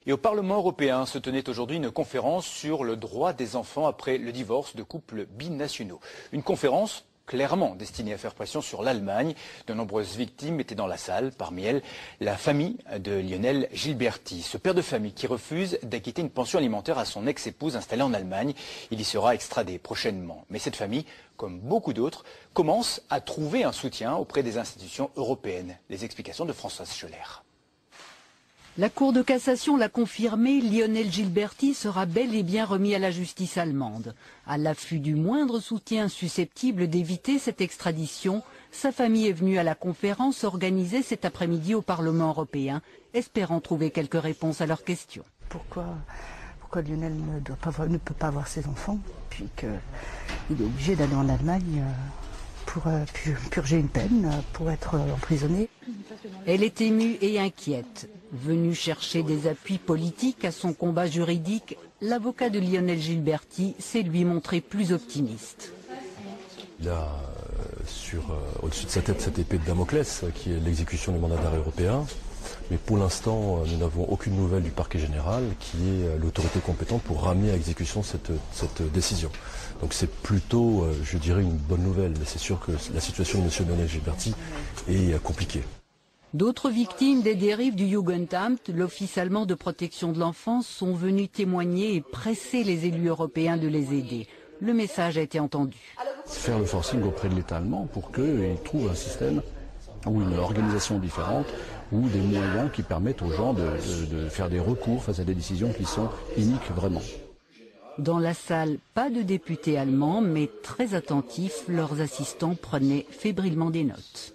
Et au Parlement européen se tenait aujourd'hui une conférence sur le droit des enfants après le divorce de couples binationaux. Une conférence clairement destinée à faire pression sur l'Allemagne. De nombreuses victimes étaient dans la salle, parmi elles la famille de Lionel Gilberti, ce père de famille qui refuse d'acquitter une pension alimentaire à son ex-épouse installée en Allemagne. Il y sera extradé prochainement. Mais cette famille, comme beaucoup d'autres, commence à trouver un soutien auprès des institutions européennes. Les explications de Françoise Schoeller. La Cour de cassation l'a confirmé, Lionel Gilberti sera bel et bien remis à la justice allemande. À l'affût du moindre soutien susceptible d'éviter cette extradition, sa famille est venue à la conférence organisée cet après-midi au Parlement européen, espérant trouver quelques réponses à leurs questions. Pourquoi Lionel ne peut pas voir ses enfants, puis qu'il est obligé d'aller en Allemagne pour purger une peine, pour être emprisonné. Elle est émue et inquiète. Venu chercher des appuis politiques à son combat juridique, l'avocat de Lionel Gilberti s'est lui montré plus optimiste. Il a au-dessus de sa tête cette épée de Damoclès qui est l'exécution du mandat d'arrêt européen. Mais pour l'instant, nous n'avons aucune nouvelle du parquet général qui est l'autorité compétente pour ramener à exécution cette décision. Donc c'est plutôt, je dirais, une bonne nouvelle. Mais c'est sûr que la situation de M. Lionel Gilberti est compliquée. D'autres victimes des dérives du Jugendamt, l'Office allemand de protection de l'enfance, sont venus témoigner et presser les élus européens de les aider. Le message a été entendu. Faire le forcing auprès de l'État allemand pour qu'ils trouvent un système ou une organisation différente ou des moyens qui permettent aux gens de faire des recours face à des décisions qui sont iniques vraiment. Dans la salle, pas de députés allemands, mais très attentifs, leurs assistants prenaient fébrilement des notes.